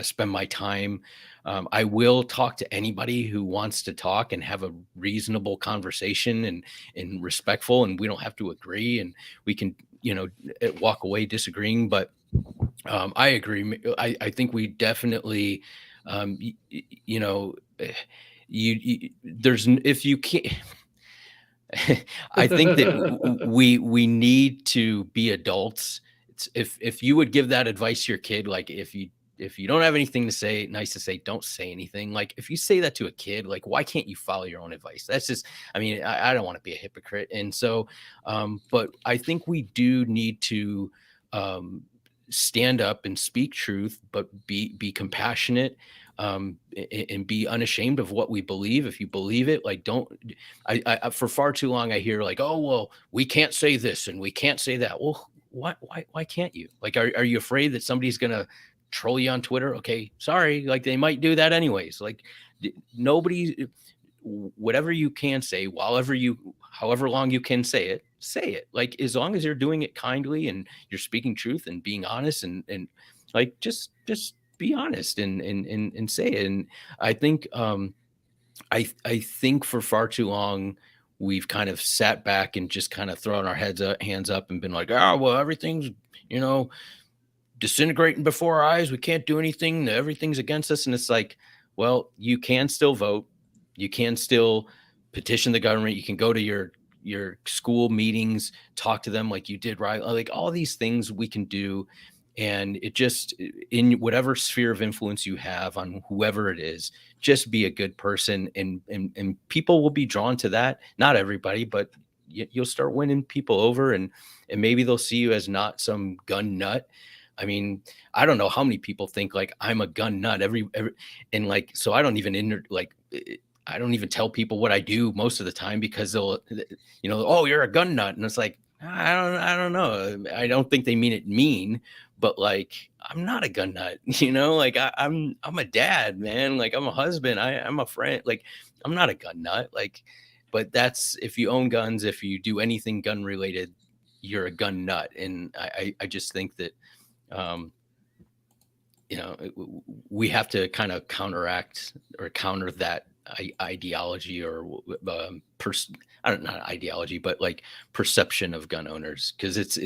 spend my time. I will talk to anybody who wants to talk and have a reasonable conversation and respectful, and we don't have to agree, and we can, walk away disagreeing. But I agree. I think we definitely, there's if you can't. I think that we need to be adults. If you would give that advice to your kid, like if you don't have anything to say, nice to say, don't say anything. Like if you say that to a kid, like why can't you follow your own advice? That's just, I mean, I don't want to be a hypocrite. And so, but I think we do need to stand up and speak truth, but be compassionate, and be unashamed of what we believe. If you believe it, like don't. I for far too long I hear like, oh well, we can't say this and we can't say that. Well, why can't you? Like, are you afraid that somebody's gonna troll you on Twitter? Okay, sorry, like they might do that anyways. Like nobody, whatever you can say, however long you can say it. Like as long as you're doing it kindly and you're speaking truth and being honest and like just be honest and say it. And I think I think for far too long we've kind of sat back and just kind of thrown our hands up and been like, oh well, everything's disintegrating before our eyes. We can't do anything. Everything's against us. And it's like, well, you can still vote. You can still petition the government. You can go to your school meetings, talk to them like you did, right? Like all these things we can do. And it just, in whatever sphere of influence you have on whoever it is, just be a good person, and people will be drawn to that. Not everybody, but you'll start winning people over, and maybe they'll see you as not some gun nut. I mean, I don't know how many people think like I'm a gun nut and like, so I don't even I don't even tell people what I do most of the time because they'll, oh, you're a gun nut. And it's like, I don't know. I don't think they mean it mean, but like, I'm not a gun nut, like I'm a dad, man. Like I'm a husband. I'm a friend. Like I'm not a gun nut. Like, but that's, if you own guns, if you do anything gun related, you're a gun nut. And I just think that, we have to kind of counteract or counter that ideology or I don't know, not ideology, but like perception of gun owners. Cause it's,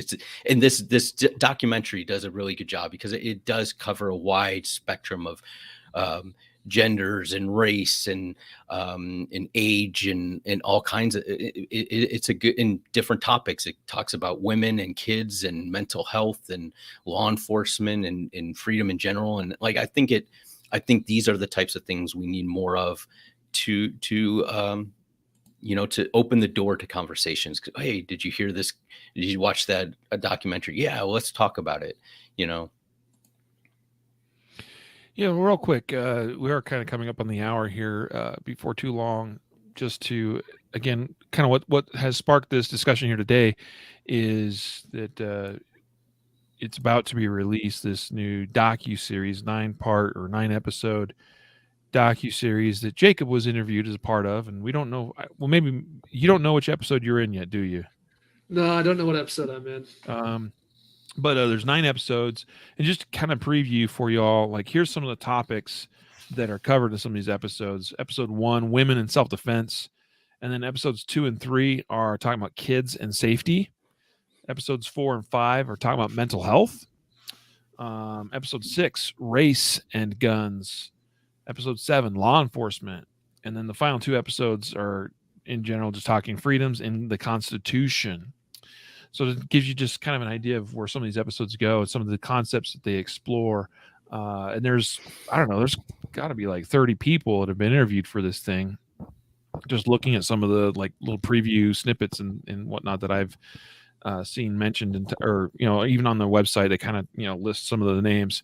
and this documentary does a really good job because it does cover a wide spectrum of, genders and race and age and all kinds of it's a good, in different topics. It talks about women and kids and mental health and law enforcement and freedom in general. And like I think these are the types of things we need more of to open the door to conversations. Hey, did you hear this? Did you watch that documentary? Yeah, well, let's talk about it. Yeah, real quick, we are kind of coming up on the hour here. Before too long, just to again, kind of what has sparked this discussion here today is that it's about to be released, this new docuseries, 9-episode docuseries that Jacob was interviewed as a part of, and we don't know. Well, maybe you don't know which episode you're in yet, do you? No, I don't know what episode I'm in. But there's 9 episodes, and just kind of preview for y'all, like here's some of the topics that are covered in some of these episodes. Episode 1, women and self-defense, and then episodes 2 and 3 are talking about kids and safety. Episodes 4 and 5 are talking about mental health. Episode 6, race and guns. Episode 7, law enforcement, and then the final 2 episodes are in general just talking freedoms in the Constitution. So it gives you just kind of an idea of where some of these episodes go, some of the concepts that they explore. And there's got to be like 30 people that have been interviewed for this thing. Just looking at some of the like little preview snippets and whatnot that I've seen mentioned, or even on their website, they kind of list some of the names.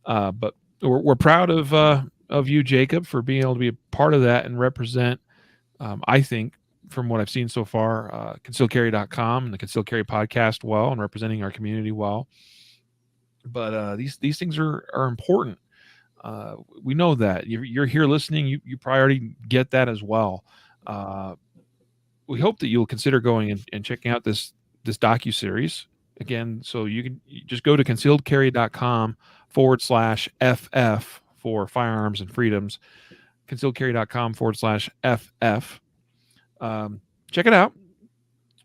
But we're proud of you, Jacob, for being able to be a part of that and represent. I think, from what I've seen so far, concealedcarry.com and the Concealed Carry podcast well, and representing our community well. But these things are important. We know that you're here listening. You probably already get that as well. We hope that you'll consider going and checking out this docuseries again. So you just go to concealedcarry.com/FF for Firearms and Freedoms. concealedcarry.com/FF. Check it out.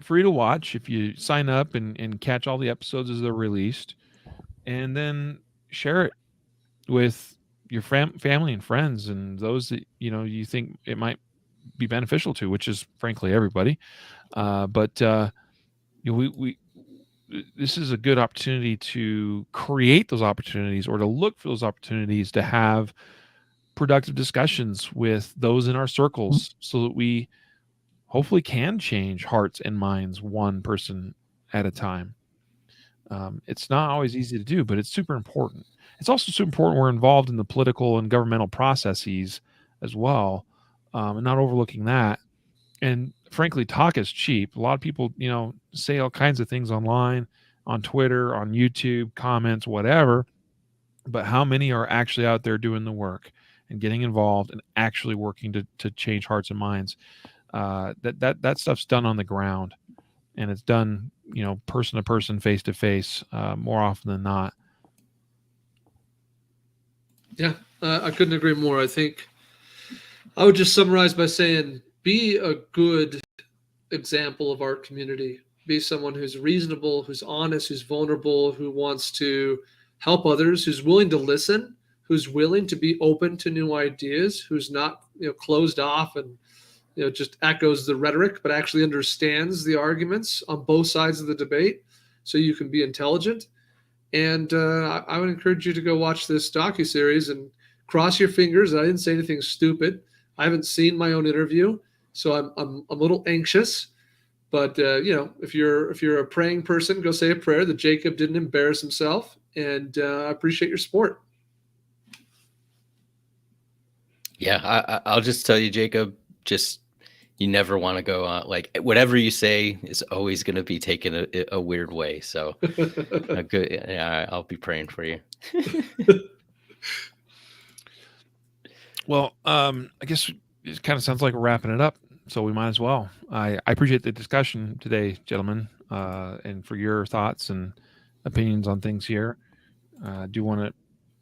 Free to watch if you sign up and catch all the episodes as they're released, and then share it with your family and friends and those that you think it might be beneficial to, which is frankly everybody. We this is a good opportunity to create those opportunities, or to look for those opportunities to have productive discussions with those in our circles, so that we hopefully can change hearts and minds one person at a time. It's not always easy to do, but it's super important. It's also super important we're involved in the political and governmental processes as well, and not overlooking that. And frankly, talk is cheap. A lot of people, say all kinds of things online, on Twitter, on YouTube, comments, whatever. But how many are actually out there doing the work and getting involved and actually working to change hearts and minds? That stuff's done on the ground, and it's done, person to person, face to face, more often than not. Yeah, I couldn't agree more. I think I would just summarize by saying, be a good example of our community. Be someone who's reasonable, who's honest, who's vulnerable, who wants to help others, who's willing to listen, who's willing to be open to new ideas, who's not closed off and just echoes the rhetoric, but actually understands the arguments on both sides of the debate, so you can be intelligent. And I would encourage you to go watch this docuseries and cross your fingers. I didn't say anything stupid. I haven't seen my own interview, so I'm a little anxious. But if you're a praying person, go say a prayer that Jacob didn't embarrass himself. And I appreciate your support. Yeah, I'll just tell you, Jacob, you never want to go on, like, whatever you say is always going to be taken a weird way. So good. Yeah, I'll be praying for you. Well, I guess it kind of sounds like we're wrapping it up, so we might as well. I appreciate the discussion today, gentlemen, and for your thoughts and opinions on things here. I do want to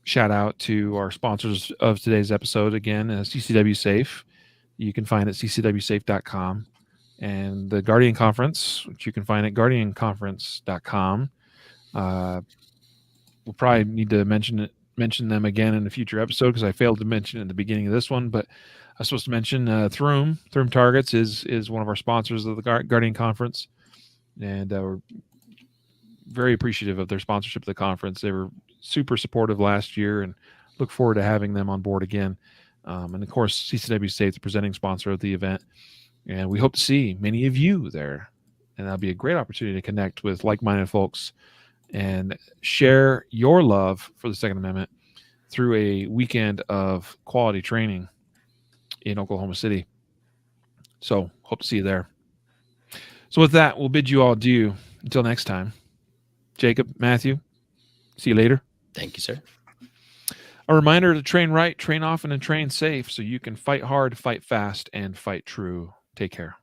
shout out to our sponsors of today's episode again, CCW Safe. You can find it at ccwsafe.com, and the Guardian Conference, which you can find at guardianconference.com. We'll probably need to mention them again in a future episode, because I failed to mention it in the beginning of this one. But I was supposed to mention Thrum Targets is one of our sponsors of the Guardian Conference, and we're very appreciative of their sponsorship of the conference. They were super supportive last year, and look forward to having them on board again. And of course, CCW Safe, the presenting sponsor of the event. And we hope to see many of you there. And that'll be a great opportunity to connect with like-minded folks and share your love for the Second Amendment through a weekend of quality training in Oklahoma City. So hope to see you there. So with that, we'll bid you all adieu until next time. Jacob, Matthew, see you later. Thank you, sir. A reminder to train right, train often, and train safe, so you can fight hard, fight fast, and fight true. Take care.